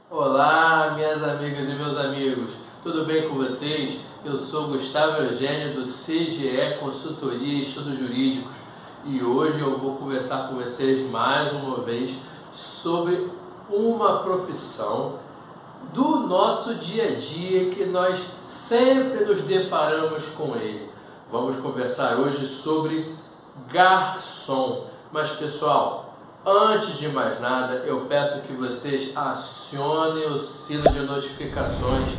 Olá, minhas amigas e meus amigos, tudo bem com vocês? Eu sou Gustavo Eugênio do CGE Consultoria e Estudos Jurídicos e hoje eu vou conversar com vocês mais uma vez sobre uma profissão do nosso dia a dia que nós sempre nos deparamos com ele. Vamos conversar hoje sobre garçom. Mas pessoal, antes de mais nada, eu peço que vocês acionem o sino de notificações.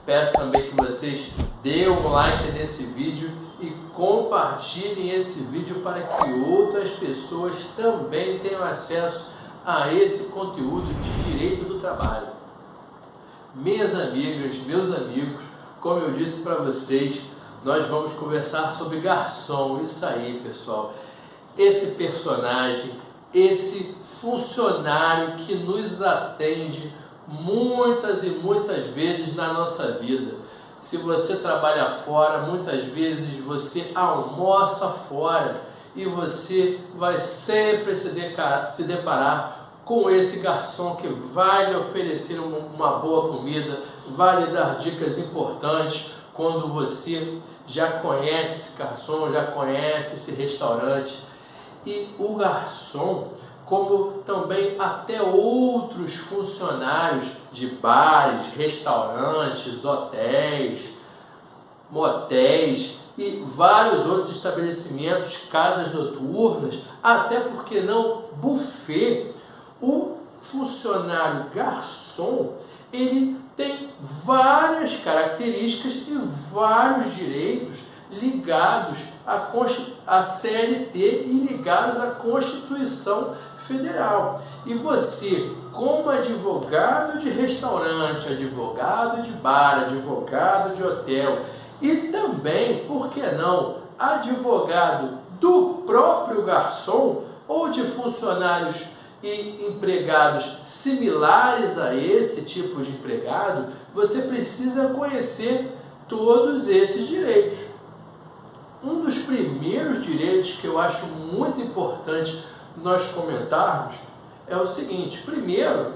Peço também que vocês dêem um like nesse vídeo e compartilhem esse vídeo para que outras pessoas também tenham acesso a esse conteúdo de direito do trabalho. Minhas amigas, meus amigos, como eu disse para vocês, nós vamos conversar sobre garçom. Isso aí, pessoal. Esse personagem, esse funcionário que nos atende muitas e muitas vezes na nossa vida. Se você trabalha fora, muitas vezes você almoça fora e você vai sempre se deparar com esse garçom que vai lhe oferecer uma boa comida, vai lhe dar dicas importantes quando você já conhece esse garçom, já conhece esse restaurante. E o garçom, como também até outros funcionários de bares, restaurantes, hotéis, motéis e vários outros estabelecimentos, casas noturnas, até porque não buffet, o funcionário garçom, ele tem várias características e vários direitos ligados à CLT e ligados à Constituição Federal. E você, como advogado de restaurante, advogado de bar, advogado de hotel e também, por que não, advogado do próprio garçom ou de funcionários e empregados similares a esse tipo de empregado, você precisa conhecer todos esses direitos. Um dos primeiros direitos que eu acho muito importante nós comentarmos é o seguinte: primeiro,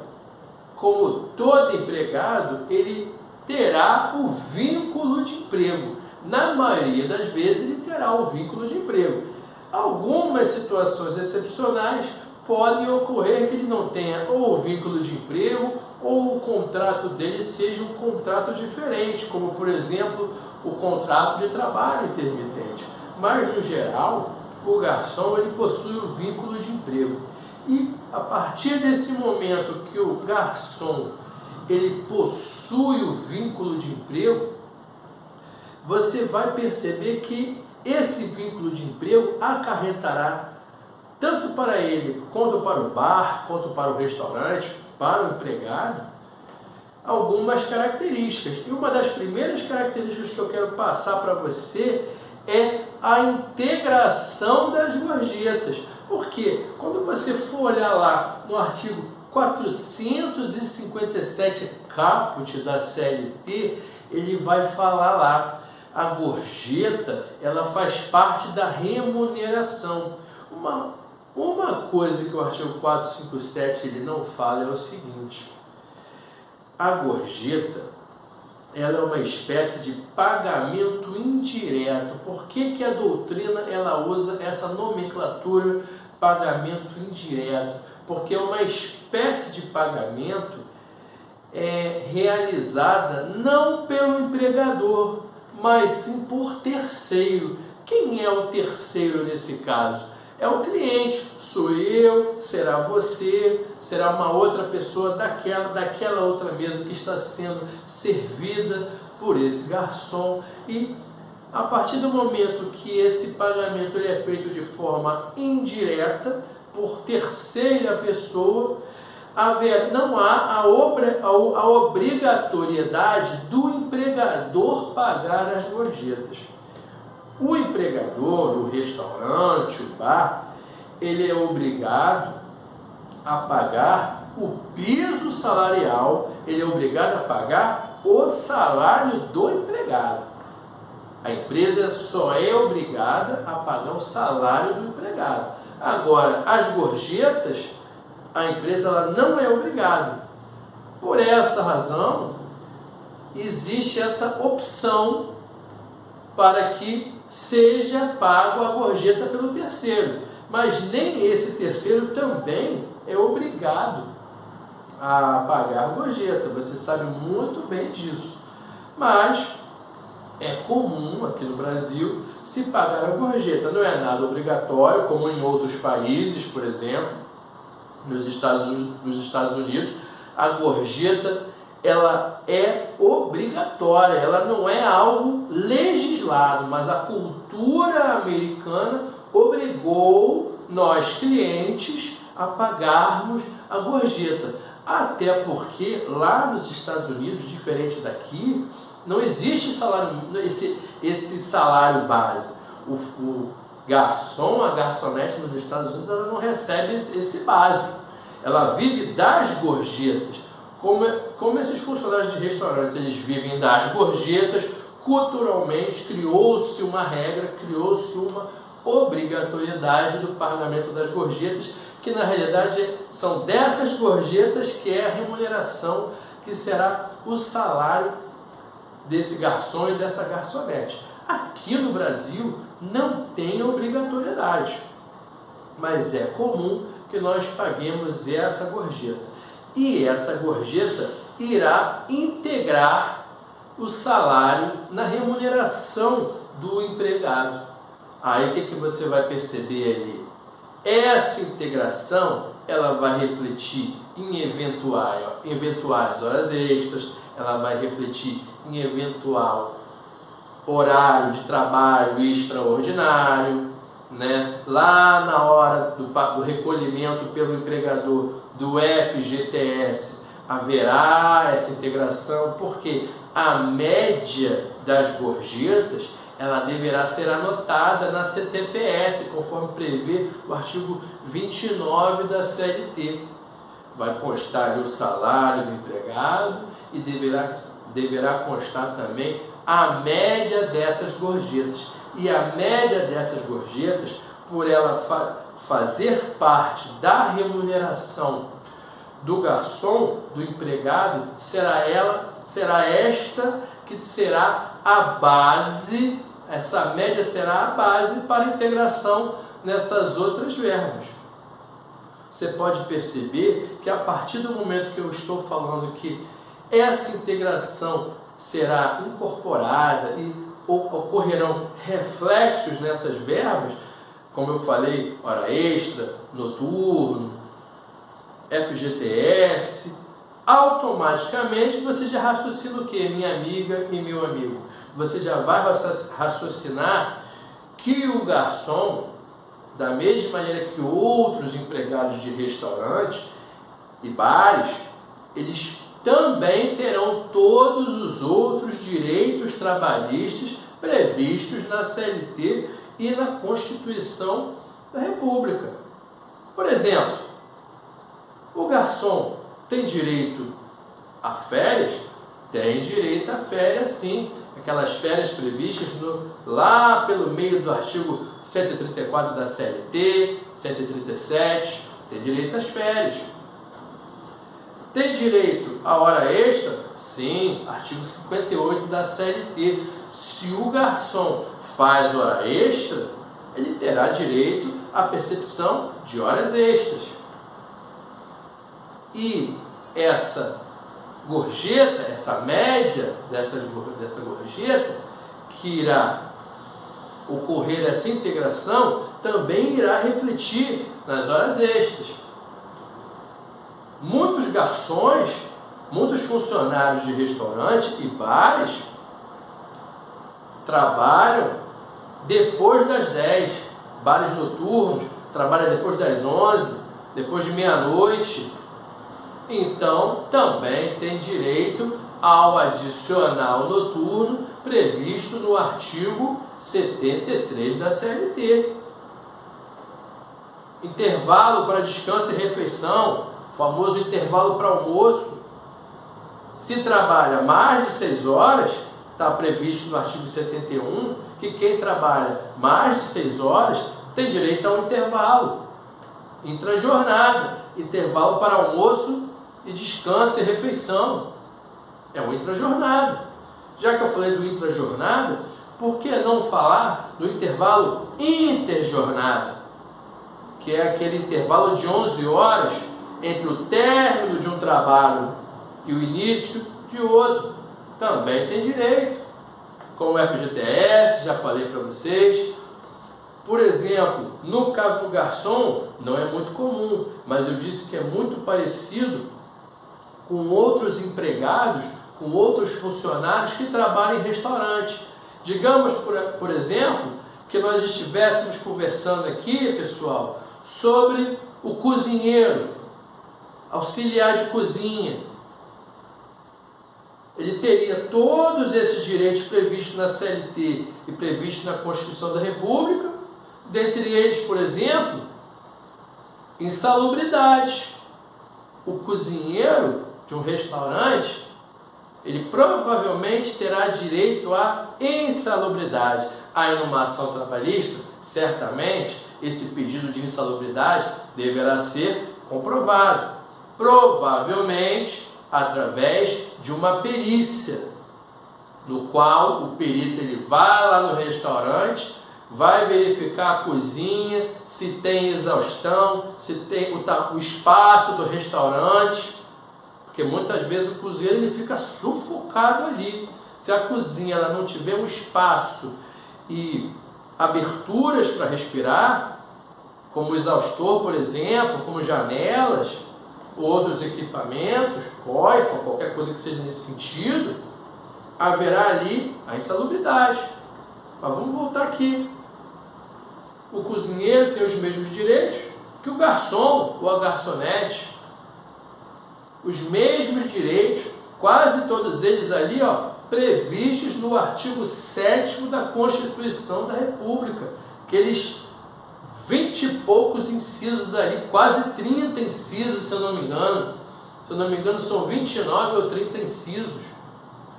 como todo empregado, ele terá o vínculo de emprego. Na maioria das vezes, ele terá o vínculo de emprego. Algumas situações excepcionais podem ocorrer que ele não tenha ou o vínculo de emprego ou o contrato dele seja um contrato diferente, como por exemplo o contrato de trabalho intermitente. Mas no geral, o garçom ele possui o vínculo de emprego. E a partir desse momento que o garçom ele possui o vínculo de emprego, você vai perceber que esse vínculo de emprego acarretará tanto para ele, quanto para o bar, quanto para o restaurante, para o empregado, algumas características. E uma das primeiras características que eu quero passar para você é a integração das gorjetas. Porque quando você for olhar lá no artigo 457 caput da CLT, ele vai falar lá, a gorjeta ela faz parte da remuneração. Uma coisa que o artigo 457 ele não fala é o seguinte: a gorjeta ela é uma espécie de pagamento indireto. Por que a doutrina ela usa essa nomenclatura pagamento indireto? Porque é uma espécie de pagamento realizada não pelo empregador, mas sim por terceiro. Quem é o terceiro nesse caso? É o cliente, sou eu, será você, será uma outra pessoa daquela outra mesa que está sendo servida por esse garçom. E a partir do momento que esse pagamento ele é feito de forma indireta, por terceira pessoa, não há a obrigatoriedade do empregador pagar as gorjetas. O empregador, o restaurante, o bar, ele é obrigado a pagar o piso salarial, ele é obrigado a pagar o salário do empregado. A empresa só é obrigada a pagar o salário do empregado. Agora, as gorjetas, a empresa ela não é obrigada. Por essa razão, existe essa opção para que seja pago a gorjeta pelo terceiro. Mas nem esse terceiro também é obrigado a pagar a gorjeta. Você sabe muito bem disso. Mas é comum aqui no Brasil se pagar a gorjeta. Não é nada obrigatório, como em outros países, por exemplo, nos Estados Unidos, a gorjeta ela é obrigatória, ela não é algo legislado, mas a cultura americana obrigou nós, clientes, a pagarmos a gorjeta. Até porque lá nos Estados Unidos, diferente daqui, não existe esse salário base. O garçom, a garçonete nos Estados Unidos, ela não recebe esse básico. Ela vive das gorjetas. Como esses funcionários de restaurantes, eles vivem das gorjetas, culturalmente criou-se uma regra, criou-se uma obrigatoriedade do pagamento das gorjetas, que na realidade são dessas gorjetas que é a remuneração, que será o salário desse garçom e dessa garçonete. Aqui no Brasil não tem obrigatoriedade, mas é comum que nós paguemos essa gorjeta. E essa gorjeta irá integrar o salário na remuneração do empregado. Aí o que você vai perceber ali? Essa integração ela vai refletir em eventuais horas extras, ela vai refletir em eventual horário de trabalho extraordinário, né? Lá na hora do recolhimento pelo empregador do FGTS haverá essa integração, porque a média das gorjetas ela deverá ser anotada na CTPS, conforme prevê o artigo 29 da CLT. Vai constar ali o salário do empregado e deverá constar também a média dessas gorjetas. E a média dessas gorjetas, por ela fazer parte da remuneração do garçom, do empregado, será esta que será a base, essa média será a base para a integração nessas outras verbas. Você pode perceber que a partir do momento que eu estou falando que essa integração será incorporada e ocorrerão reflexos nessas verbas, como eu falei, hora extra, noturno, FGTS, automaticamente você já raciocina o quê, minha amiga e meu amigo? Você já vai raciocinar que o garçom, da mesma maneira que outros empregados de restaurante e bares, eles também terão todos os outros direitos trabalhistas previstos na CLT e na Constituição da República. Por exemplo, o garçom tem direito a férias? Tem direito a férias, sim. Aquelas férias previstas lá pelo meio do artigo 134 da CLT, 137, tem direito às férias. Tem direito à hora extra? Sim, artigo 58 da CLT. Se o garçom faz hora extra, ele terá direito à percepção de horas extras. E essa gorjeta, essa média dessa gorjeta, que irá ocorrer essa integração, também irá refletir nas horas extras. Muitos garçons, muitos funcionários de restaurante e bares trabalham depois das 10, bares noturnos trabalham depois das 11, depois de meia-noite. Então, também tem direito ao adicional noturno previsto no artigo 73 da CLT. Intervalo para descanso e refeição, famoso intervalo para almoço. Se trabalha mais de 6 horas, está previsto no artigo 71, que quem trabalha mais de 6 horas tem direito a um intervalo intrajornada, intervalo para almoço e descanso e refeição. É o intrajornada. Já que eu falei do intrajornada, por que não falar do intervalo interjornada? Que é aquele intervalo de 11 horas entre o término de um trabalho e o início de outro. Também tem direito. Com o FGTS, já falei para vocês. Por exemplo, no caso do garçom, não é muito comum, mas eu disse que é muito parecido com outros empregados, com outros funcionários que trabalham em restaurante. Digamos, por exemplo, que nós estivéssemos conversando aqui, pessoal, sobre o cozinheiro, auxiliar de cozinha. Ele teria todos esses direitos previstos na CLT e previstos na Constituição da República, dentre eles, por exemplo, insalubridade. O cozinheiro de um restaurante, ele provavelmente terá direito à insalubridade. Aí numa ação trabalhista, certamente, esse pedido de insalubridade deverá ser comprovado. Provavelmente através de uma perícia, no qual o perito ele vai lá no restaurante, vai verificar a cozinha, se tem exaustão, se tem o espaço do restaurante, porque muitas vezes o cozinheiro ele fica sufocado ali. Se a cozinha ela não tiver um espaço e aberturas para respirar, como exaustor, por exemplo, como janelas, outros equipamentos, coifa, qualquer coisa que seja nesse sentido, haverá ali a insalubridade. Mas vamos voltar aqui. O cozinheiro tem os mesmos direitos que o garçom ou a garçonete. Os mesmos direitos, quase todos eles ali, previstos no artigo 7º da Constituição da República. Aqueles 20 e poucos incisos ali, quase 30 incisos, se eu não me engano. Se eu não me engano, são 29 ou 30 incisos.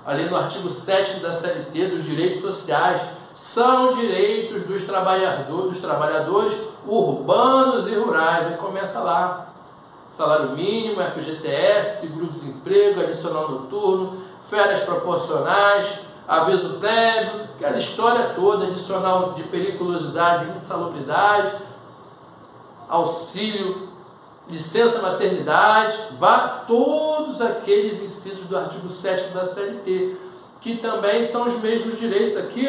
Ali no artigo 7º da CLT, dos direitos sociais. São direitos dos trabalhadores urbanos e rurais. Aí começa lá. Salário mínimo, FGTS, seguro-desemprego, adicional noturno, férias proporcionais, aviso prévio, aquela história toda, adicional de periculosidade, insalubridade, auxílio, licença maternidade, todos aqueles incisos do artigo 7º da CLT, que também são os mesmos direitos aqui,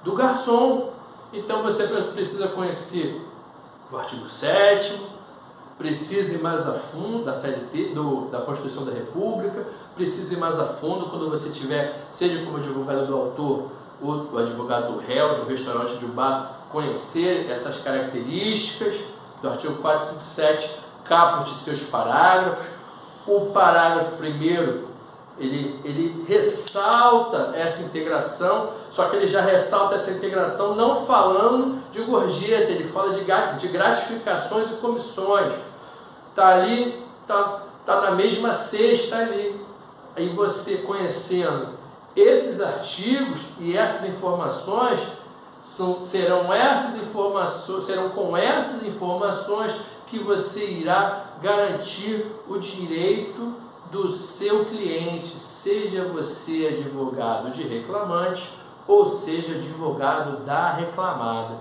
do garçom. Então você precisa conhecer o artigo 7º, precisa ir mais a fundo da CLT, da Constituição da República, precisa ir mais a fundo quando você tiver, seja como advogado do autor ou o advogado do réu, de um restaurante, de um bar, conhecer essas características do artigo 457, caput seus parágrafos. O parágrafo primeiro, ele ressalta essa integração, só que ele já ressalta essa integração não falando de gorjeta, ele fala de gratificações e comissões. Está ali, tá na mesma cesta ali. Aí você conhecendo esses artigos e essas informações, serão com essas informações que você irá garantir o direito do seu cliente, seja você advogado de reclamante ou seja advogado da reclamada.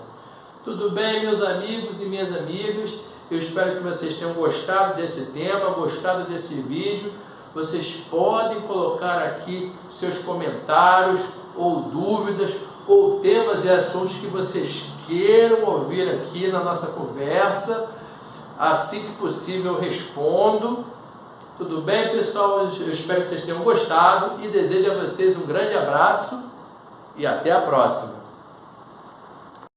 Tudo bem, meus amigos e minhas amigas? Eu espero que vocês tenham gostado desse tema, gostado desse vídeo. Vocês podem colocar aqui seus comentários ou dúvidas ou temas e assuntos que vocês queiram ouvir aqui na nossa conversa. Assim que possível eu respondo. Tudo bem, pessoal? Eu espero que vocês tenham gostado e desejo a vocês um grande abraço e até a próxima.